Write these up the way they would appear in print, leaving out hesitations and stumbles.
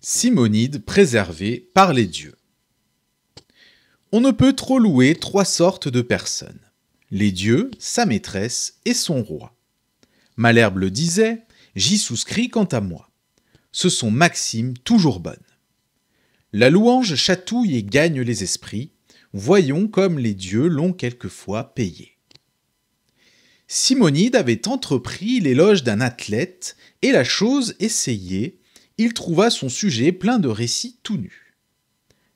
Simonide préservé par les dieux. On ne peut trop louer trois sortes de personnes. Les dieux, sa maîtresse et son roi. Malherbe le disait, j'y souscris quant à moi. Ce sont maximes toujours bonnes. La louange chatouille et gagne les esprits, voyons comme les dieux l'ont quelquefois payé. Simonide avait entrepris l'éloge d'un athlète, et la chose essayée, il trouva son sujet plein de récits tout nus.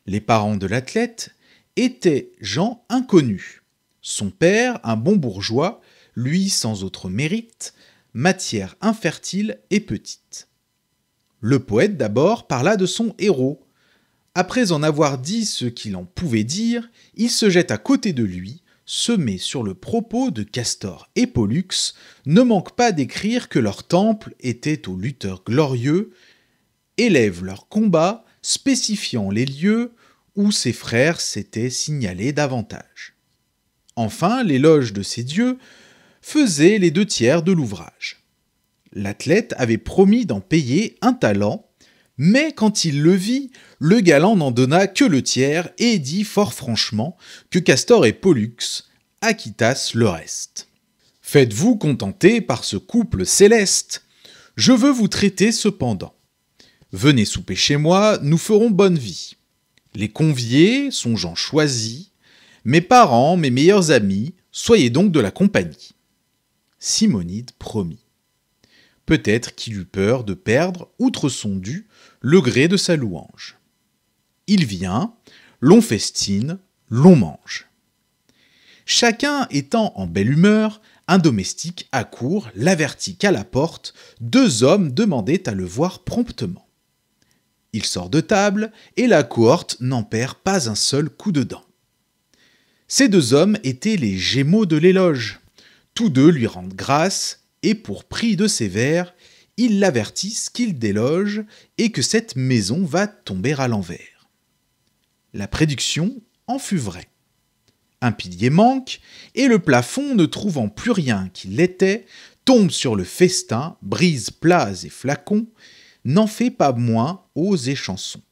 Les parents de l'athlète étaient gens inconnus. Son père, un bon bourgeois, lui sans autre mérite, matière infertile et petite. Le poète d'abord parla de son héros. Après en avoir dit ce qu'il en pouvait dire, il se jette à côté de lui, se met sur le propos de Castor et Pollux, ne manque pas d'écrire que leur temple était aux lutteurs glorieux, élève leur combat, spécifiant les lieux où ses frères s'étaient signalés davantage. Enfin, l'éloge de ces dieux faisait les 2/3 de l'ouvrage. L'athlète avait promis d'en payer un talent, mais quand il le vit, le galant n'en donna que le tiers et dit fort franchement que Castor et Pollux acquittassent le reste. Faites-vous contenter par ce couple céleste. Je veux vous traiter cependant. Venez souper chez moi, nous ferons bonne vie. Les conviés sont gens choisis, mes parents, mes meilleurs amis, soyez donc de la compagnie. Simonide promit. Peut-être qu'il eut peur de perdre, outre son dû, le gré de sa louange. Il vient, l'on festine, l'on mange. Chacun étant en belle humeur, un domestique accourt, l'avertit qu'à la porte, 2 hommes demandaient à le voir promptement. Il sort de table, et la cohorte n'en perd pas un seul coup de dent. Ces 2 hommes étaient les Gémeaux de l'éloge. Tous 2 lui rendent grâce, et pour prix de ses vers, ils l'avertissent qu'il déloge et que cette maison va tomber à l'envers. La prédiction en fut vraie. Un pilier manque, et le plafond, ne trouvant plus rien qui l'était, tombe sur le festin, brise plats et flacons, n'en fait pas moins aux et chansons.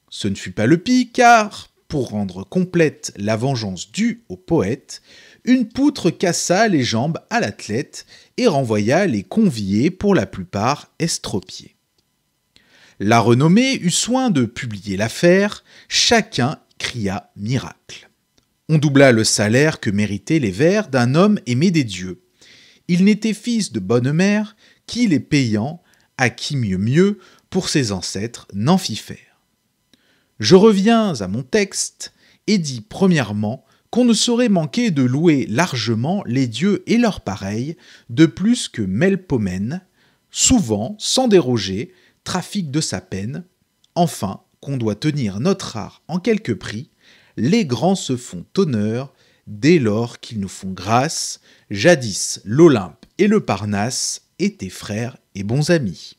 Ce ne fut pas le pis, car, pour rendre complète la vengeance due au poète, une poutre cassa les jambes à l'athlète et renvoya les conviés pour la plupart estropiés. La renommée eut soin de publier l'affaire, chacun cria miracle. On doubla le salaire que méritaient les vers d'un homme aimé des dieux. Il n'était fils de bonne mère, qui les payant, à qui mieux pour ses ancêtres n'en fit faire. Je reviens à mon texte et dis premièrement qu'on ne saurait manquer de louer largement les dieux et leurs pareils, de plus que Melpomène, souvent, sans déroger, trafique de sa peine, enfin qu'on doit tenir notre art en quelque prix, les grands se font honneur dès lors qu'ils nous font grâce, jadis l'Olympe et le Parnasse étaient frères et bons amis.